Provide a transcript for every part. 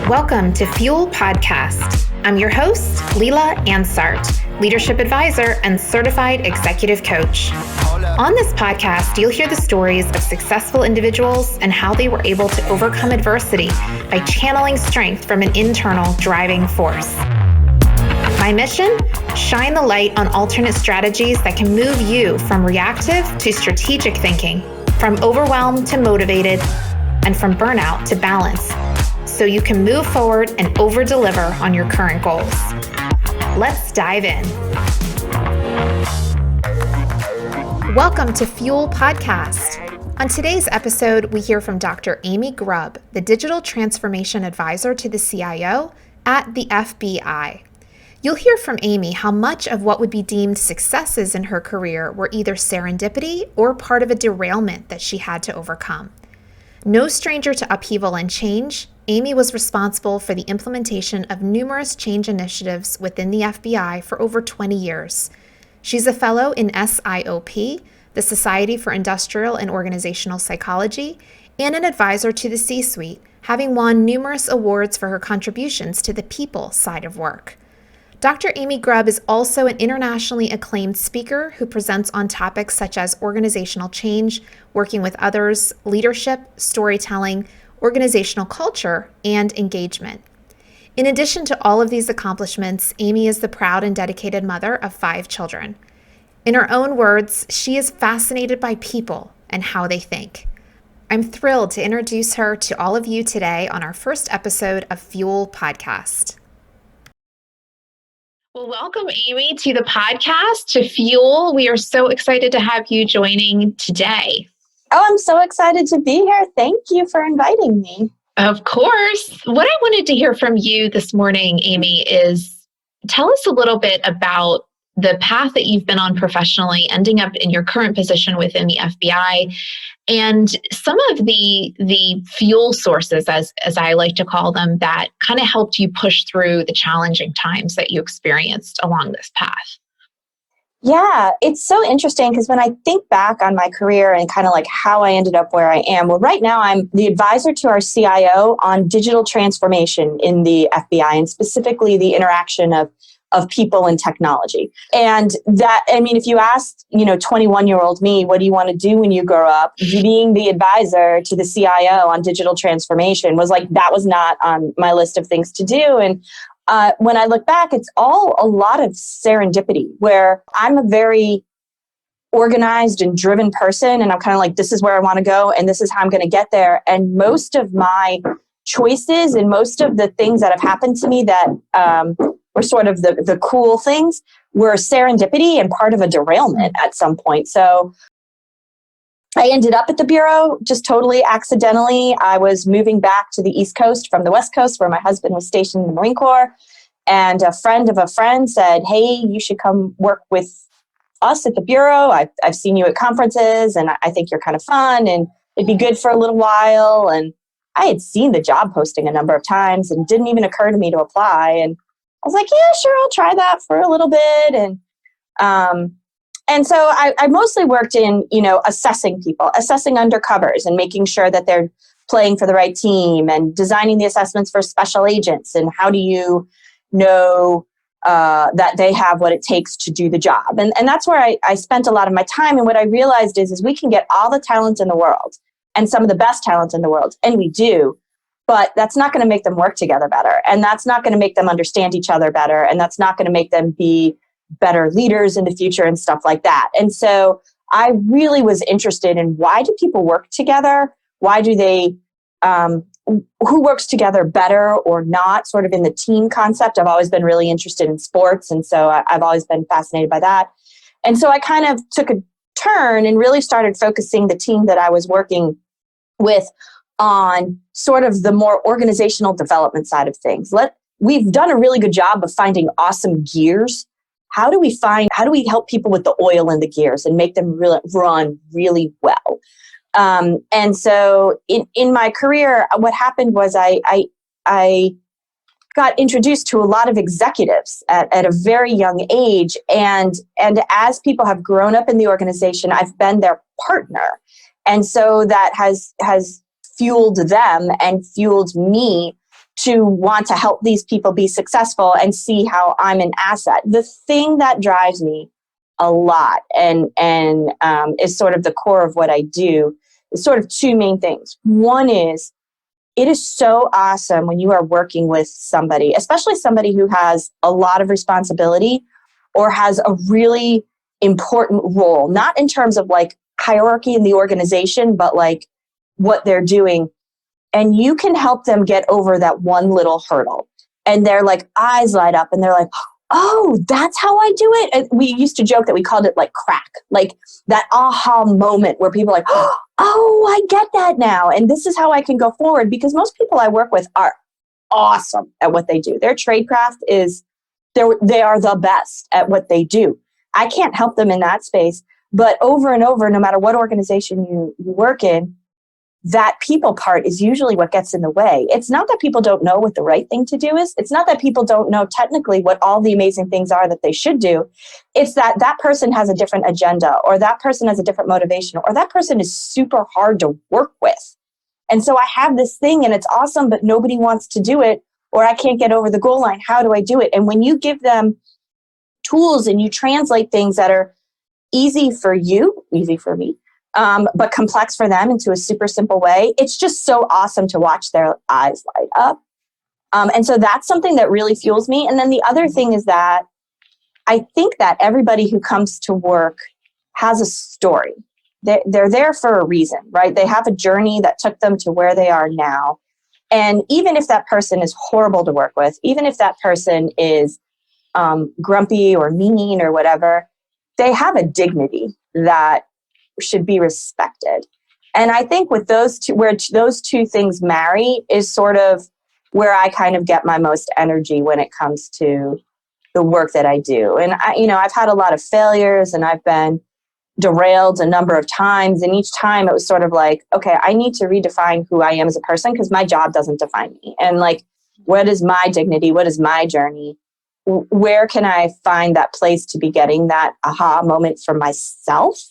Welcome to Fuel Podcast. I'm your host, Leela Ansart, leadership advisor and certified executive coach. On this podcast, you'll hear the stories of successful individuals and how they were able to overcome adversity by channeling strength from an internal driving force. My mission? Shine the light on alternate strategies that can move you from reactive to strategic thinking, from overwhelmed to motivated, and from burnout to balance, so you can move forward and over-deliver on your current goals. Let's dive in. Welcome to Fuel Podcast. On today's episode, we hear from Dr. Amy Grubb, the Digital Transformation Advisor to the CIO at the FBI. You'll hear from Amy how much of what would be deemed successes in her career were either serendipity or part of a derailment that she had to overcome. No stranger to upheaval and change, Amy was responsible for the implementation of numerous change initiatives within the FBI for over 20 years. She's a fellow in SIOP, the Society for Industrial and Organizational Psychology, and an advisor to the C-suite, having won numerous awards for her contributions to the people side of work. Dr. Amy Grubb is also an internationally acclaimed speaker who presents on topics such as organizational change, working with others, leadership, storytelling, organizational culture, and engagement. In addition to all of these accomplishments, Amy is the proud and dedicated mother of 5 children. In her own words, she is fascinated by people and how they think. I'm thrilled to introduce her to all of you today on our first episode of Fuel Podcast. Well, welcome, Amy, to the podcast, to Fuel. We are so excited to have you joining today. Oh, I'm so excited to be here. Thank you for inviting me. Of course. What I wanted to hear from you this morning, Amy, is tell us a little bit about the path that you've been on professionally, ending up in your current position within the FBI, and some of the fuel sources, as I like to call them, that kind of helped you push through the challenging times that you experienced along this path. Yeah, it's so interesting because when I think back on my career and kind of like how I ended up where I am, well, right now I'm the advisor to our CIO on digital transformation in the FBI, and specifically the interaction of people and technology. And that, I mean, if you asked, 21-year-old me, what do you want to do when you grow up? Being the advisor to the CIO on digital transformation was like, that was not on my list of things to do. And when I look back, it's all a lot of serendipity, where I'm a very organized and driven person. And I'm kind of like, this is where I want to go and this is how I'm going to get there. And most of my choices and most of the things that have happened to me that were sort of the cool things were serendipity and part of a derailment at some point. So I ended up at the Bureau just totally accidentally. I was moving back to the East Coast from the West Coast, where my husband was stationed in the Marine Corps. And a friend of a friend said, hey, you should come work with us at the Bureau. I've seen you at conferences and I think you're kind of fun and it'd be good for a little while. And I had seen the job posting a number of times and it didn't even occur to me to apply. And I was like, yeah, sure, I'll try that for a little bit. And so I mostly worked in, assessing people, assessing undercovers and making sure that they're playing for the right team and designing the assessments for special agents. And how do you know that they have what it takes to do the job? And that's where I spent a lot of my time. And what I realized is we can get all the talent in the world and some of the best talent in the world. And we do. But that's not going to make them work together better. And that's not going to make them understand each other better. And that's not going to make them be better leaders in the future and stuff like that. And so I really was interested in, why do people work together? Why do they, who works together better or not, sort of in the team concept. I've always been really interested in sports. And so I've always been fascinated by that. And so I kind of took a turn and really started focusing the team that I was working with on sort of the more organizational development side of things. We've done a really good job of finding awesome gears. How do we help people with the oil in the gears and make them run really well? And so in my career, what happened was I got introduced to a lot of executives at a very young age. And as people have grown up in the organization, I've been their partner. And so that has fueled them and fueled me to want to help these people be successful and see how I'm an asset. The thing that drives me a lot and is sort of the core of what I do is sort of two main things. One is, it is so awesome when you are working with somebody, especially somebody who has a lot of responsibility or has a really important role, not in terms of like hierarchy in the organization, but like what they're doing. And you can help them get over that one little hurdle. And their like eyes light up and they're like, oh, that's how I do it. And we used to joke that we called it like crack, like that aha moment where people are like, oh, I get that now. And this is how I can go forward, because most people I work with are awesome at what they do. Their tradecraft is, they are the best at what they do. I can't help them in that space, but over and over, no matter what organization you work in, that people part is usually what gets in the way. It's not that people don't know what the right thing to do is. It's not that people don't know technically what all the amazing things are that they should do. It's that that person has a different agenda, or that person has a different motivation, or that person is super hard to work with. And so I have this thing and it's awesome, but nobody wants to do it, or I can't get over the goal line. How do I do it? And when you give them tools and you translate things that are easy for you, easy for me, but complex for them into a super simple way, it's just so awesome to watch their eyes light up. And so that's something that really fuels me. And then the other thing is that I think that everybody who comes to work has a story. They're there for a reason, right? They have a journey that took them to where they are now. And even if that person is horrible to work with, even if that person is grumpy or mean or whatever, they have a dignity that should be respected. And I think with those two, where those two things marry is sort of where I kind of get my most energy when it comes to the work that I do. And I've had a lot of failures and I've been derailed a number of times. And each time it was sort of like, okay, I need to redefine who I am as a person, because my job doesn't define me. And like, what is my dignity? What is my journey? Where can I find that place to be getting that aha moment for myself?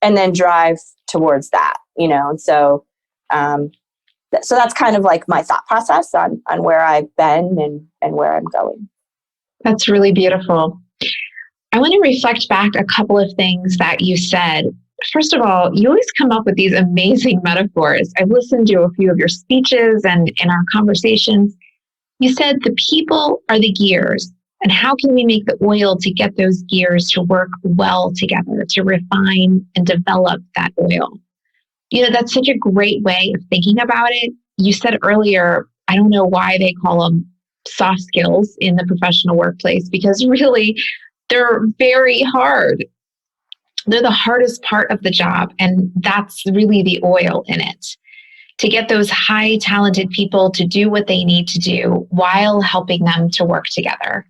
And then drive towards that, And so, so that's kind of like my thought process on where I've been and where I'm going. That's really beautiful. I want to reflect back a couple of things that you said. First of all, you always come up with these amazing metaphors. I've listened to a few of your speeches and in our conversations. You said the people are the gears. And how can we make the oil to get those gears to work well together, to refine and develop that oil? That's such a great way of thinking about it. You said earlier, I don't know why they call them soft skills in the professional workplace, because really they're very hard. They're the hardest part of the job. And that's really the oil in it. To get those high talented people to do what they need to do while helping them to work together.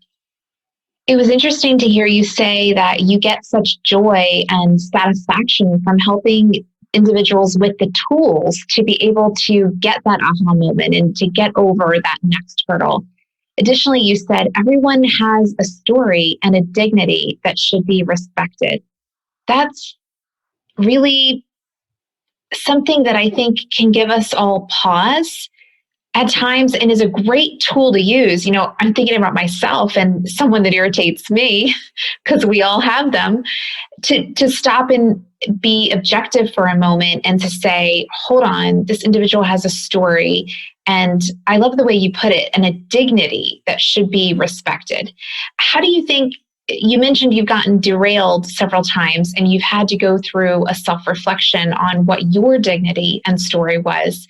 It was interesting to hear you say that you get such joy and satisfaction from helping individuals with the tools to be able to get that aha moment and to get over that next hurdle. Additionally, you said everyone has a story and a dignity that should be respected. That's really something that I think can give us all pause at times and is a great tool to use. I'm thinking about myself and someone that irritates me, because we all have them, to stop and be objective for a moment and to say, hold on, this individual has a story. And I love the way you put it, and a dignity that should be respected. How do you think, you mentioned you've gotten derailed several times and you've had to go through a self-reflection on what your dignity and story was.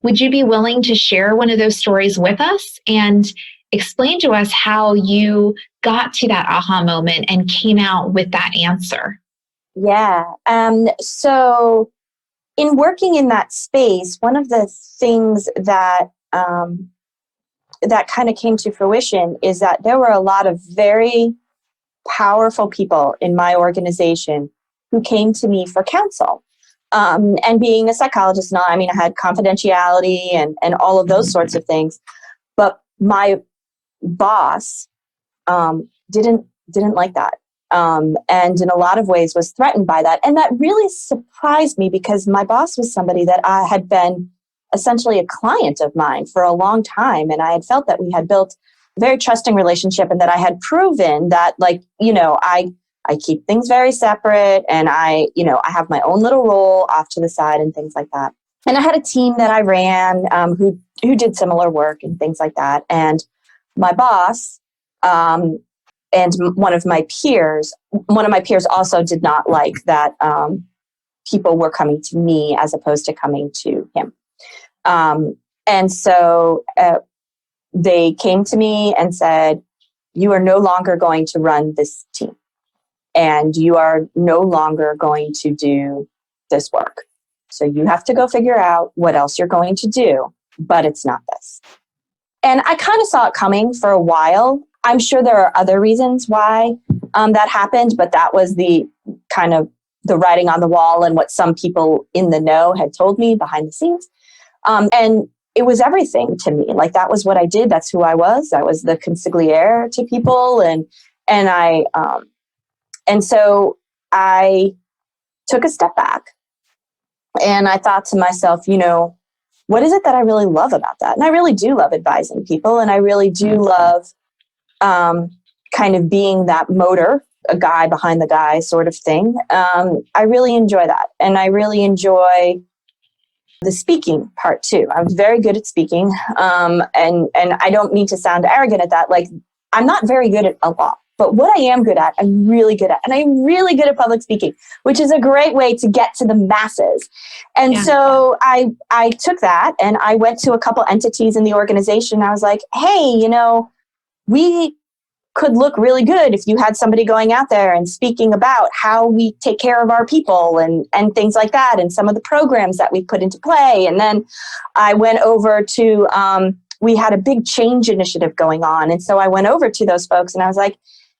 Would you be willing to share one of those stories with us and explain to us how you got to that aha moment and came out with that answer? Yeah. So in working in that space, one of the things that that kind of came to fruition is that there were a lot of very powerful people in my organization who came to me for counsel. And being a psychologist and all, I had confidentiality and all of those sorts of things. But my boss didn't like that. And in a lot of ways was threatened by that. And that really surprised me, because my boss was somebody that I had been essentially a client of mine for a long time. And I had felt that we had built a very trusting relationship, and that I had proven that, like, I keep things very separate, and I have my own little role off to the side and things like that. And I had a team that I ran who did similar work and things like that. And my boss and one of my peers also did not like that people were coming to me as opposed to coming to him. And so they came to me and said, "You are no longer going to run this team, and you are no longer going to do this work. So you have to go figure out what else you're going to do, but it's not this." And I kind of saw it coming for a while. I'm sure there are other reasons why that happened, but that was the kind of the writing on the wall and what some people in the know had told me behind the scenes. And it was everything to me. Like, that was what I did. That's who I was. I was the consigliere to people. And so I took a step back, and I thought to myself, what is it that I really love about that? And I really do love advising people. And I really do love kind of being that motor, a guy behind the guy sort of thing. I really enjoy that. And I really enjoy the speaking part too. I was very good at speaking. And I don't mean to sound arrogant at that. Like, I'm not very good at a lot, but what I am good at, I'm really good at. And I'm really good at public speaking, which is a great way to get to the masses. And so I took that, and I went to a couple entities in the organization. I was like, hey, we could look really good if you had somebody going out there and speaking about how we take care of our people and things like that, and some of the programs that we put into play. And then I went over to, we had a big change initiative going on. And so I went over to those folks, and I was like,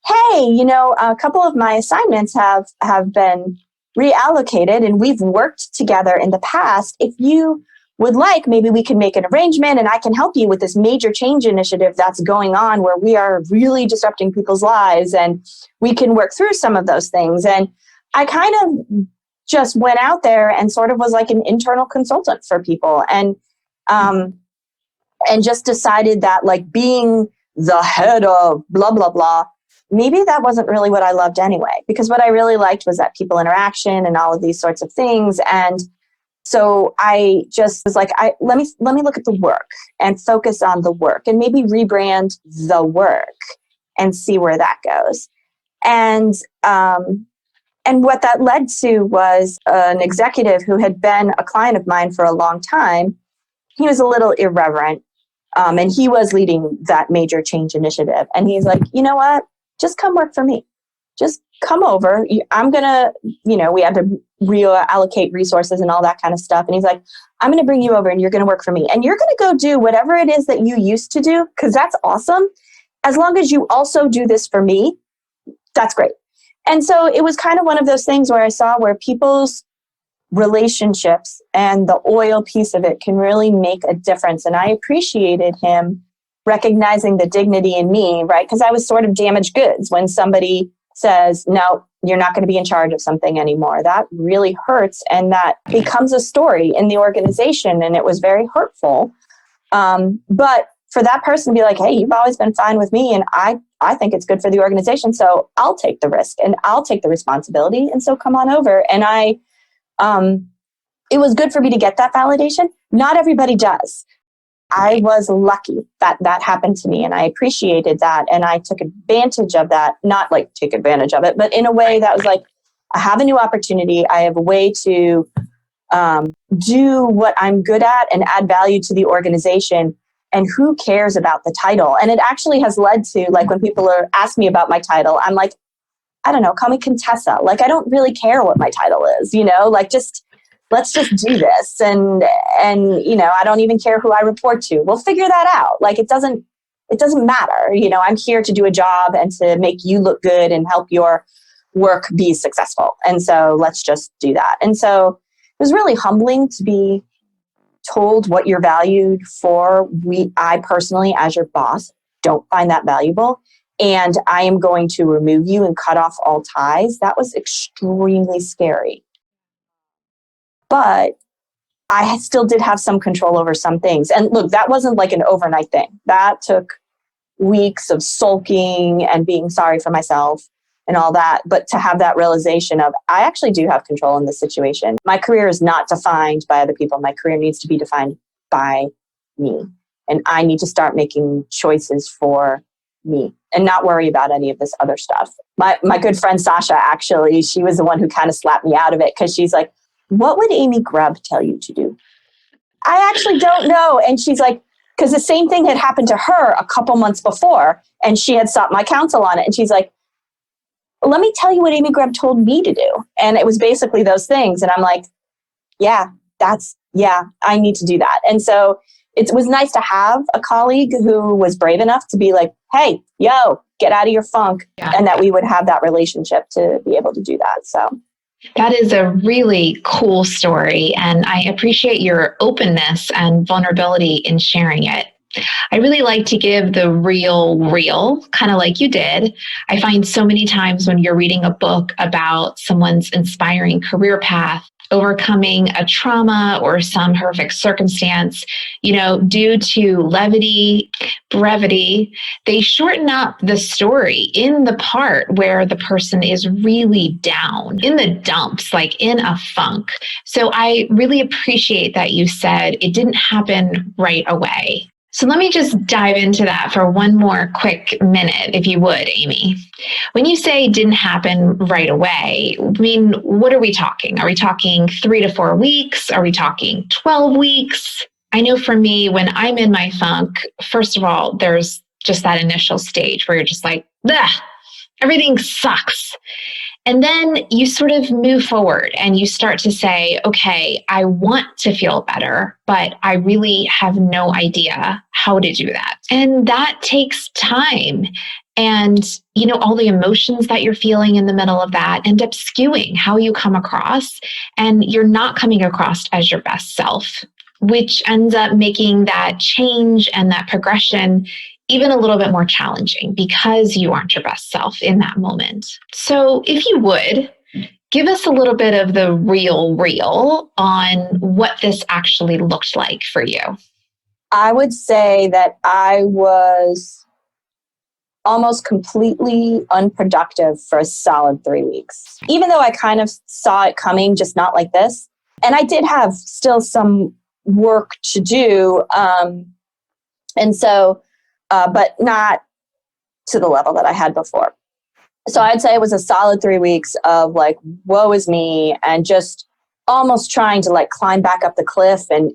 hey, a couple of my assignments have been reallocated, and we've worked together in the past. If you would like, maybe we can make an arrangement, and I can help you with this major change initiative that's going on, where we are really disrupting people's lives, and we can work through some of those things. And I kind of just went out there and sort of was like an internal consultant for people, and just decided that, like, being the head of blah, blah, blah, maybe that wasn't really what I loved anyway, because what I really liked was that people interaction and all of these sorts of things. And so I just was like, let me look at the work and focus on the work, and maybe rebrand the work and see where that goes. And what that led to was an executive who had been a client of mine for a long time. He was a little irreverent, and he was leading that major change initiative. And he's like, you know what? Just come work for me. Just come over. I'm going to, we had to reallocate resources and all that kind of stuff. And he's like, I'm going to bring you over, and you're going to work for me. And you're going to go do whatever it is that you used to do, because that's awesome. As long as you also do this for me, that's great. And so it was kind of one of those things where I saw where people's relationships and the oil piece of it can really make a difference. And I appreciated him recognizing the dignity in me, right? Because I was sort of damaged goods when somebody says, no, you're not going to be in charge of something anymore. That really hurts. And that becomes a story in the organization. And it was very hurtful. But for that person to be like, hey, you've always been fine with me, and I think it's good for the organization, so I'll take the risk and I'll take the responsibility. And so come on over. And it was good for me to get that validation. Not everybody does. I was lucky that that happened to me, and I appreciated that. And I took advantage of that, not like take advantage of it, but in a way that was like, I have a new opportunity. I have a way to do what I'm good at and add value to the organization. And who cares about the title? And it actually has led to, like, when people are ask me about my title, I'm like, I don't know, call me Contessa. Like, I don't really care what my title is, like, let's just do this. And I don't even care who I report to. We'll figure that out. Like, it doesn't matter. I'm here to do a job and to make you look good and help your work be successful. And so let's just do that. And so it was really humbling to be told what you're valued for. I personally, as your boss, don't find that valuable. And I am going to remove you and cut off all ties. That was extremely scary. But I still did have some control over some things. And look, that wasn't like an overnight thing. That took weeks of sulking and being sorry for myself and all that. But to have that realization of, I actually do have control in this situation. My career is not defined by other people. My career needs to be defined by me. And I need to start making choices for me and not worry about any of this other stuff. My good friend Sasha, actually, she was the one who kind of slapped me out of it, because she's like, what would Amy Grubb tell you to do? I actually don't know. And she's like, because the same thing had happened to her a couple months before, and she had sought my counsel on it. And she's like, let me tell you what Amy Grubb told me to do. And it was basically those things. And I'm like, yeah, I need to do that. And so it was nice to have a colleague who was brave enough to be like, hey, yo, get out of your funk. Yeah. And that we would have that relationship to be able to do that. So that is a really cool story. And I appreciate your openness and vulnerability in sharing it. I really like to give the real, kind of like you did. I find so many times when you're reading a book about someone's inspiring career path, overcoming a trauma or some horrific circumstance, due to levity, brevity, they shorten up the story in the part where the person is really down, in the dumps, like in a funk. So I really appreciate that you said it didn't happen right away. So let me just dive into that for one more quick minute, if you would, Amy. When you say didn't happen right away, I mean, what are we talking? Are we talking 3 to 4 weeks? Are we talking 12 weeks? I know for me, when I'm in my funk, first of all, there's just that initial stage where you're just like, ugh, everything sucks. And then you sort of move forward and you start to say, okay, I want to feel better, but I really have no idea how to do that. And that takes time. And, all the emotions that you're feeling in the middle of that end up skewing how you come across. And you're not coming across as your best self, which ends up making that change and that progression even a little bit more challenging because you aren't your best self in that moment. So if you would, give us a little bit of the real on what this actually looked like for you. I would say that I was almost completely unproductive for a solid 3 weeks, even though I kind of saw it coming, just not like this. And I did have still some work to do. But not to the level that I had before. So I'd say it was a solid 3 weeks of like, woe is me, and just almost trying to like climb back up the cliff and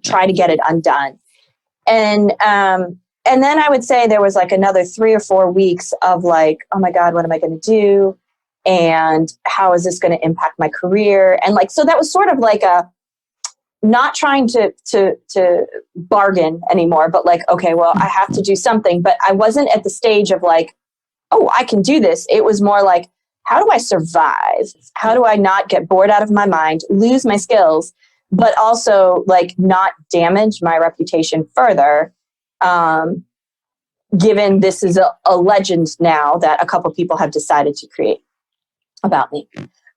try to get it undone. And then I would say there was like another 3 or 4 weeks of like, oh my God, what am I going to do? And how is this going to impact my career? And like, so that was sort of like not trying to bargain anymore, but like, okay, well, I have to do something. But I wasn't at the stage of like, oh, I can do this. It was more like, how do I survive? How do I not get bored out of my mind, lose my skills, but also like not damage my reputation further? Given this is a legend now that a couple people have decided to create about me.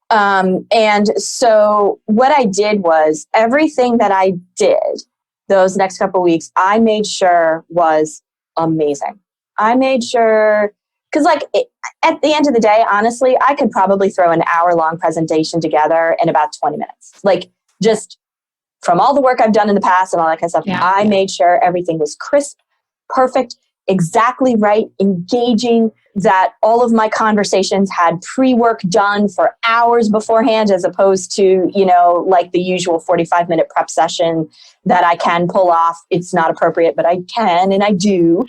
And so what I did was everything that I did those next couple of weeks, I made sure was amazing. I made sure, because at the end of the day, honestly, I could probably throw an hour-long presentation together in about 20 minutes. Like just from all the work I've done in the past and all that kind of stuff, I made sure everything was crisp, perfect, exactly right, engaging, that all of my conversations had pre-work done for hours beforehand, as opposed to, like the usual 45-minute prep session that I can pull off. It's not appropriate, but I can, and I do.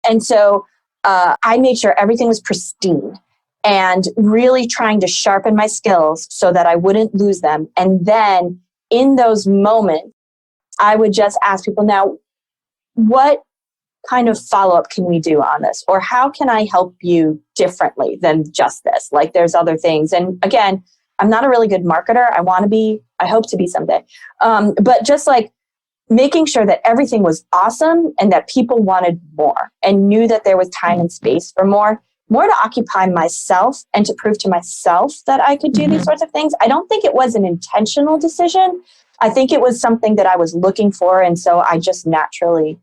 And so I made sure everything was pristine and really trying to sharpen my skills so that I wouldn't lose them. And then in those moments, I would just ask people, now, what kind of follow-up can we do on this? Or how can I help you differently than just this? Like there's other things. And again, I'm not a really good marketer. I hope to be someday. But just like making sure that everything was awesome and that people wanted more and knew that there was time and space for more to occupy myself and to prove to myself that I could do these sorts of things. I don't think it was an intentional decision. I think it was something that I was looking for. And so I just naturally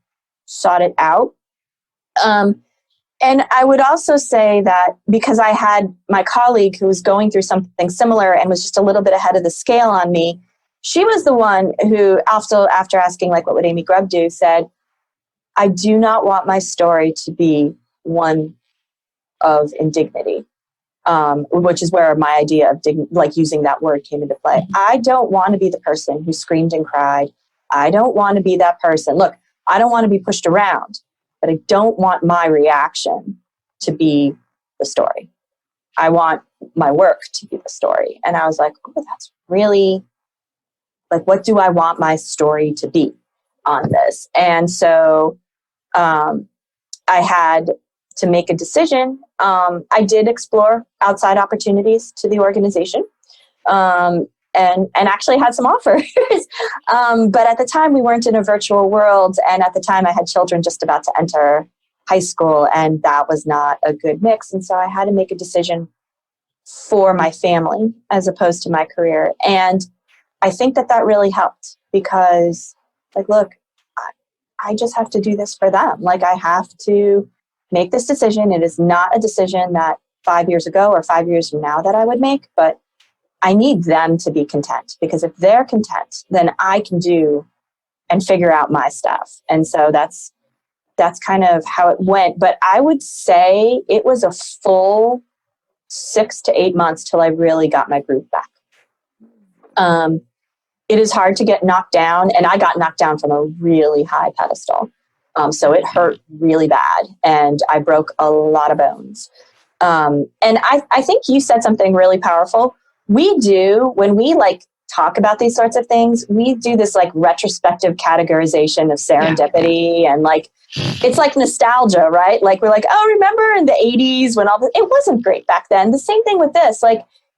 sought it out. And I would also say that because I had my colleague who was going through something similar and was just a little bit ahead of the scale on me, she was the one who, after asking, like, what would Amy Grubb do, said, I do not want my story to be one of indignity, which is where my idea of using that word came into play. I don't want to be the person who screamed and cried. I don't want to be that person. Look, I don't want to be pushed around, but I don't want my reaction to be the story. I want my work to be the story. And I was like, oh, that's really, like, what do I want my story to be on this? And so I had to make a decision. I did explore outside opportunities to the organization, and actually had some offers. But at the time, we weren't in a virtual world. And at the time, I had children just about to enter high school, and that was not a good mix. And so I had to make a decision for my family as opposed to my career. And I think that really helped because, like, look, I just have to do this for them. Like, I have to make this decision. It is not a decision that 5 years ago or 5 years from now that I would make, but I need them to be content, because if they're content, then I can do and figure out my stuff. And so that's kind of how it went. But I would say it was a full 6 to 8 months till I really got my groove back. It is hard to get knocked down, and I got knocked down from a really high pedestal. So it hurt really bad, and I broke a lot of bones. And I think you said something really powerful. We do, when we talk about these sorts of things, we do this retrospective categorization of serendipity, and it's like nostalgia, right? Like, we're like, oh, remember in the 80s when all this, it wasn't great back then. The same thing with this.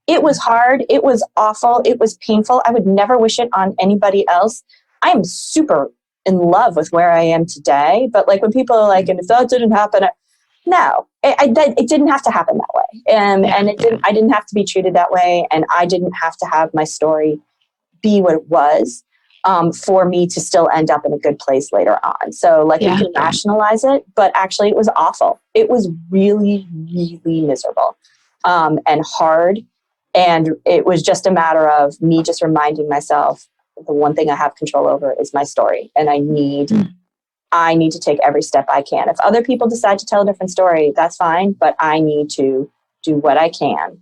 It was hard. It was awful. It was painful. I would never wish it on anybody else. I am super in love with where I am today. But when people are like, and if that didn't happen, no, it didn't have to happen that way. And I didn't have to be treated that way. And I didn't have to have my story be what it was for me to still end up in a good place later on. So you can rationalize it, but actually it was awful. It was really, really miserable and hard. And it was just a matter of me just reminding myself, the one thing I have control over is my story. And I need to take every step I can. If other people decide to tell a different story, that's fine. But I need to do what I can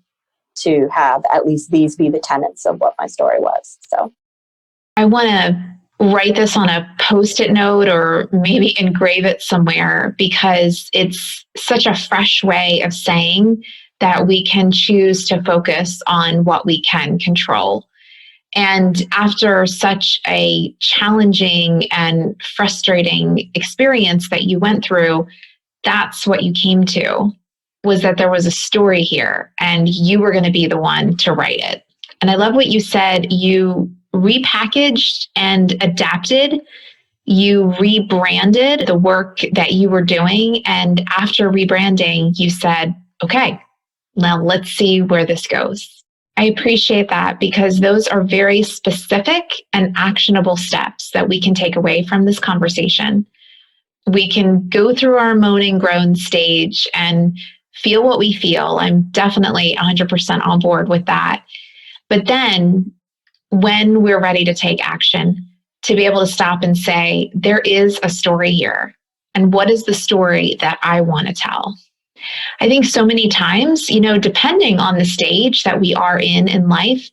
to have at least these be the tenets of what my story was. So I want to write this on a Post-it note or maybe engrave it somewhere, because it's such a fresh way of saying that we can choose to focus on what we can control. And after such a challenging and frustrating experience that you went through, that's what you came to, was that there was a story here and you were going to be the one to write it. And I love what you said. You repackaged and adapted. You rebranded the work that you were doing. And after rebranding, you said, okay, now let's see where this goes. I appreciate that, because those are very specific and actionable steps that we can take away from this conversation. We can go through our moan and groan stage and feel what we feel. I'm definitely 100% on board with that. But then when we're ready to take action, to be able to stop and say, there is a story here. And what is the story that I want to tell? I think so many times, depending on the stage that we are in life,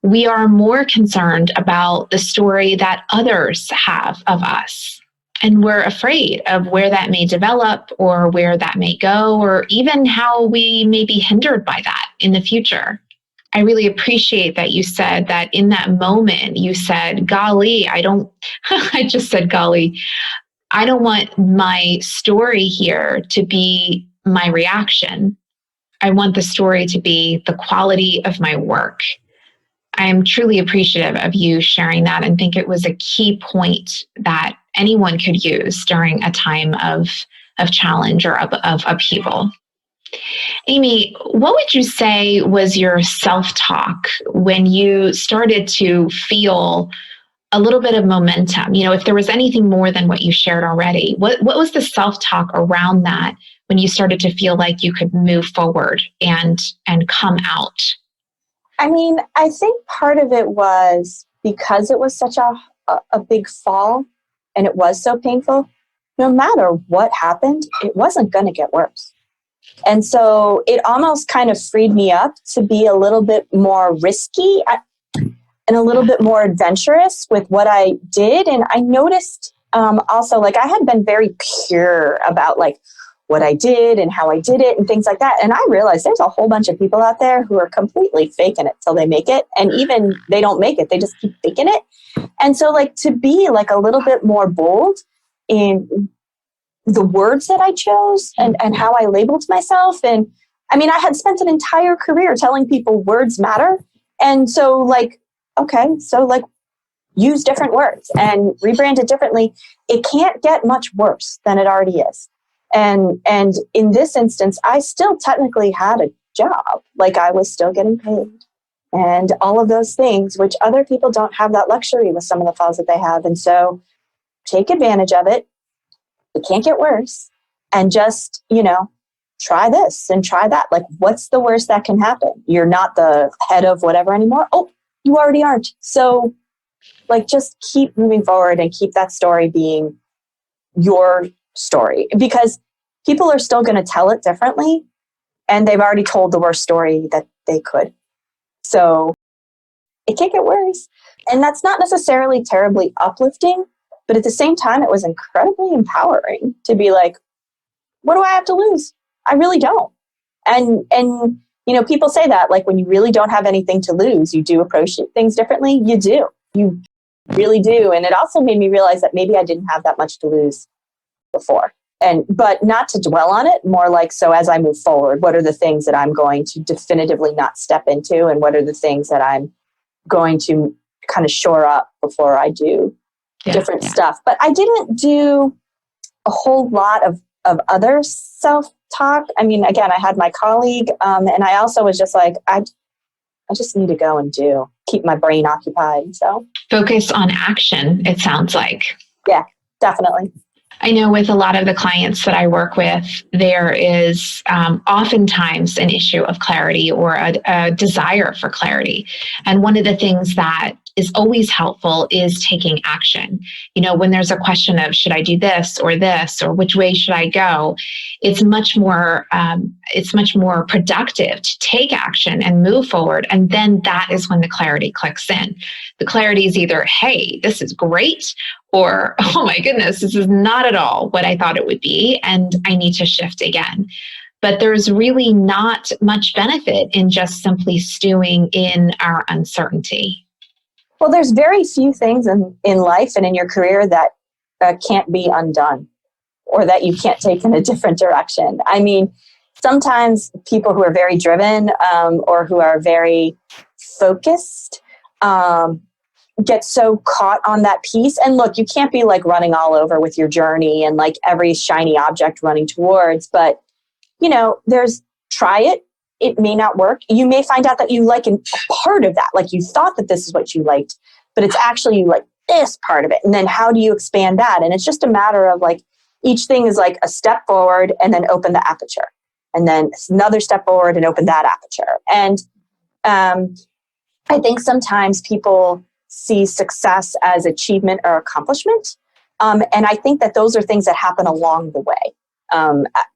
we are more concerned about the story that others have of us. And we're afraid of where that may develop or where that may go, or even how we may be hindered by that in the future. I really appreciate that you said that in that moment, you said, golly, I just said, golly, I don't want my story here to be my reaction. I want the story to be the quality of my work. I am truly appreciative of you sharing that, and think it was a key point that anyone could use during a time of challenge or of upheaval. Amy, what would you say was your self-talk when you started to feel a little bit of momentum. If there was anything more than what you shared already, what was the self-talk around that when you started to feel like you could move forward and come out? I mean, I think part of it was because it was such a big fall and it was so painful. No matter what happened, it wasn't going to get worse. And so it almost kind of freed me up to be a little bit more risky and a little bit more adventurous with what I did. And I noticed also, like, I had been very pure about like what I did and how I did it and things like that. And I realized there's a whole bunch of people out there who are completely faking it till they make it. And even they don't make it, they just keep faking it. And so like to be like a little bit more bold in the words that I chose and how I labeled myself. And I mean, I had spent an entire career telling people words matter. And so like, okay, so like use different words and rebrand it differently. It can't get much worse than it already is. And in this instance, I still technically had a job. Like I was still getting paid and all of those things, which other people don't have that luxury with some of the falls that they have. And so take advantage of it. It can't get worse. And just, try this and try that. Like, what's the worst that can happen? You're not the head of whatever anymore. Oh, you already aren't. So, like, just keep moving forward and keep that story being your story, because people are still going to tell it differently. And they've already told the worst story that they could. So it can't get worse. And that's not necessarily terribly uplifting. But at the same time, it was incredibly empowering to be like, what do I have to lose? I really don't. And people say that, like, when you really don't have anything to lose, you do approach things differently. You do. You really do. And it also made me realize that maybe I didn't have that much to lose before. But not to dwell on it, more like, so as I move forward, what are the things that I'm going to definitively not step into? And what are the things that I'm going to kind of shore up before I do different stuff? But I didn't do a whole lot of other self-talk. I mean, again, I had my colleague, and I also was just like, I just need to go and keep my brain occupied. So focus on action, it sounds like. Yeah, definitely. I know with a lot of the clients that I work with, there is oftentimes an issue of clarity or a desire for clarity. And one of the things that is always helpful is taking action. When there's a question of, should I do this, or which way should I go? It's much more productive to take action and move forward. And then that is when the clarity clicks in. The clarity is either, hey, this is great, or, oh my goodness, this is not at all what I thought it would be, and I need to shift again. But there's really not much benefit in just simply stewing in our uncertainty. Well, there's very few things in life and in your career that can't be undone, or that you can't take in a different direction. I mean, sometimes people who are very driven or who are very focused get so caught on that piece. And look, you can't be like running all over with your journey and like every shiny object running towards, but there's try it. It may not work. You may find out that you like a part of that. Like you thought that this is what you liked, but it's actually you like this part of it. And then how do you expand that? And it's just a matter of like, each thing is like a step forward and then open the aperture, and then another step forward and open that aperture. And I think sometimes people see success as achievement or accomplishment. And I think that those are things that happen along the way.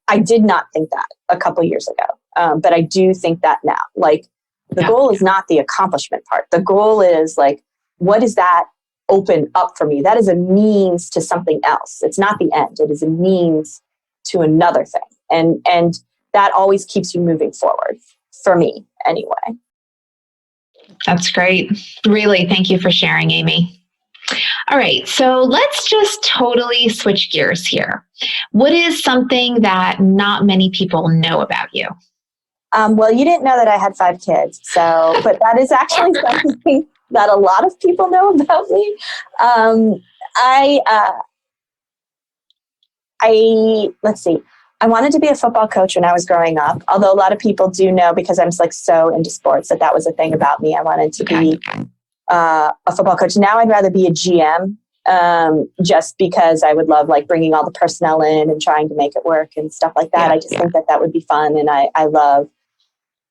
I did not think that a couple years ago, but I do think that now. Like the goal is not the accomplishment part. The goal is like, what does that open up for me? That is a means to something else. It's not the end. It is a means to another thing. And that always keeps you moving forward, for me anyway. That's great. Really, thank you for sharing, Amy. All right, so let's just totally switch gears here. What is something that not many people know about you? Well, you didn't know that I had 5 kids, but that is actually something that a lot of people know about me. Let's see. I wanted to be a football coach when I was growing up, although a lot of people do know, because I'm like so into sports, that was a thing about me. I wanted to be a football coach. Now I'd rather be a GM, just because I would love like bringing all the personnel in and trying to make it work and stuff like that. I just think that would be fun. And I love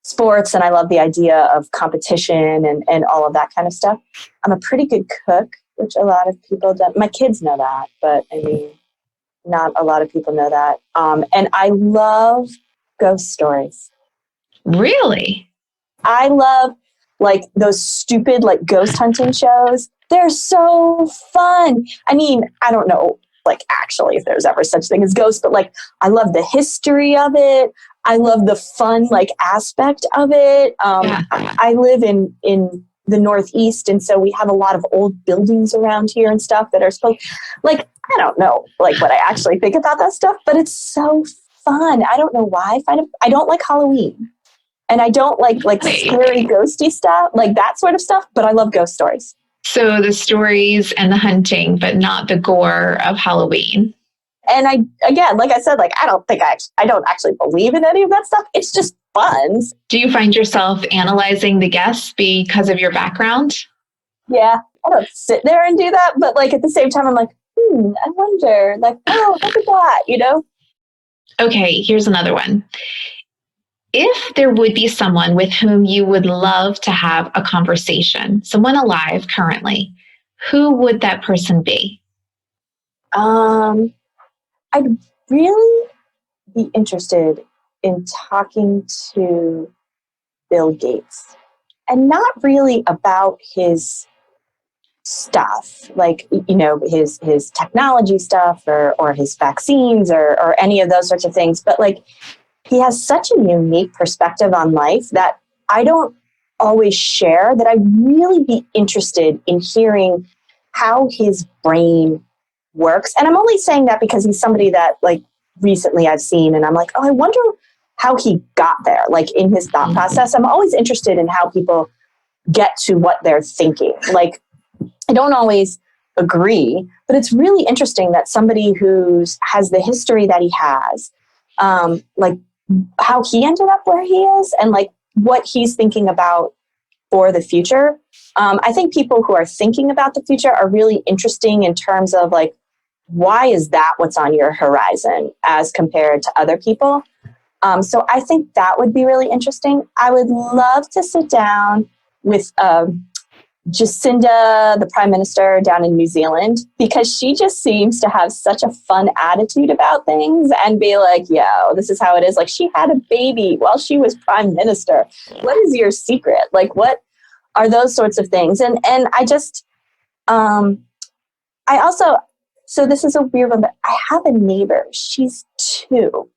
sports and I love the idea of competition and all of that kind of stuff. I'm a pretty good cook, which a lot of people don't. My kids know that, but I mean, not a lot of people know that. And I love ghost stories. Really? I love like those stupid like ghost hunting shows. They're so fun. I mean, I don't know like actually if there's ever such thing as ghosts, but like I love the history of it. I love the fun like aspect of it. I live in the Northeast, and so we have a lot of old buildings around here and stuff that are supposed like, I don't know like what I actually think about that stuff, but it's so fun. I don't know why. I don't like Halloween. And I don't like scary ghosty stuff, like that sort of stuff, but I love ghost stories. So the stories and the hunting, but not the gore of Halloween. And again, like I said, like I don't actually believe in any of that stuff. It's just fun. Do you find yourself analyzing the guests because of your background? Yeah, I don't sit there and do that, but like at the same time, I'm like, I wonder, like, oh, look at that, you know? Okay, here's another one. If there would be someone with whom you would love to have a conversation, someone alive currently, who would that person be? I'd really be interested in talking to Bill Gates, and not really about his stuff, like, you know, his technology stuff or his vaccines or any of those sorts of things, but like, he has such a unique perspective on life that I don't always share, that I'd really be interested in hearing how his brain works. And I'm only saying that because he's somebody that like recently I've seen and I'm like, oh, I wonder how he got there, like in his thought process. I'm always interested in how people get to what they're thinking. Like, I don't always agree, but it's really interesting that somebody has the history that he has, like how he ended up where he is and like what he's thinking about for the future. I think people who are thinking about the future are really interesting in terms of like, why is that what's on your horizon as compared to other people? So I think that would be really interesting. I would love to sit down with Jacinda, the Prime Minister down in New Zealand, because she just seems to have such a fun attitude about things and be like, yo, this is how it is. Like, she had a baby while she was Prime Minister. What is your secret? Like, what are those sorts of things? And I just, I also, so this is a weird one, but I have a neighbor. She's 2.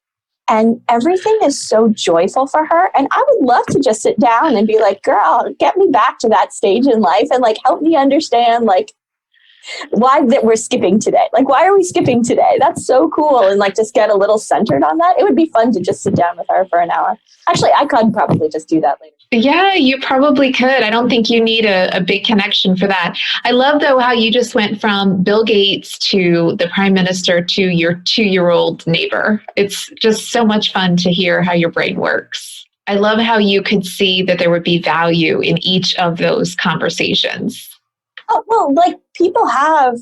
And everything is so joyful for her. And I would love to just sit down and be like, girl, get me back to that stage in life and like help me understand like why that we're skipping today. Like, why are we skipping today? That's so cool. And like just get a little centered on that. It would be fun to just sit down with her for an hour. Actually, I could probably just do that later. Yeah, you probably could. I don't think you need a big connection for that. I love, though, how you just went from Bill Gates to the Prime Minister to your 2-year-old neighbor. It's just so much fun to hear how your brain works. I love how you could see that there would be value in each of those conversations. Oh, well, like people have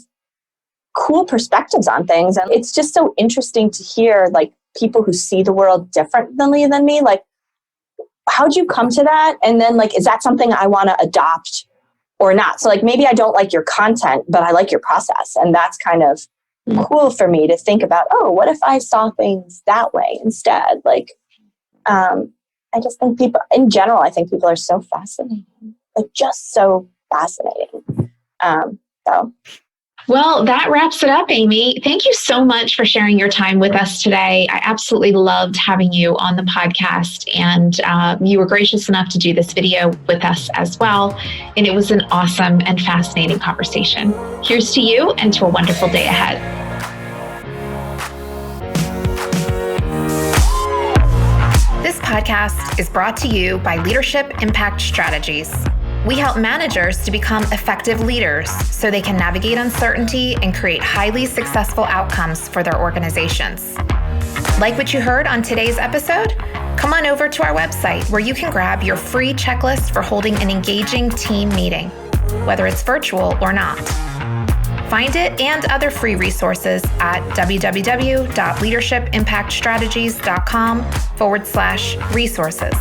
cool perspectives on things. And it's just so interesting to hear like people who see the world differently than me. Like, how'd you come to that? And then like, is that something I want to adopt or not? So like, maybe I don't like your content, but I like your process. And that's kind of cool for me to think about, oh, what if I saw things that way instead? Like, I just think people in general, I think people are so fascinating, like just so fascinating. Well, that wraps it up, Amy. Thank you so much for sharing your time with us today. I absolutely loved having you on the podcast, and you were gracious enough to do this video with us as well. And it was an awesome and fascinating conversation. Here's to you and to a wonderful day ahead. This podcast is brought to you by Leadership Impact Strategies. We help managers to become effective leaders so they can navigate uncertainty and create highly successful outcomes for their organizations. Like what you heard on today's episode? Come on over to our website where you can grab your free checklist for holding an engaging team meeting. whether it's virtual or not. Find it and other free resources at www.leadershipimpactstrategies.com/resources.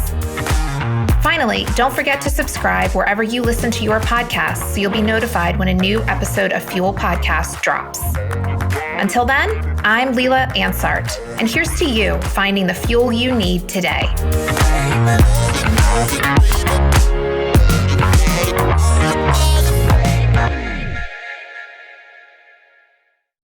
Finally, don't forget to subscribe wherever you listen to your podcasts so you'll be notified when a new episode of Fuel Podcast drops. Until then, I'm Leela Ansart, and here's to you finding the fuel you need today.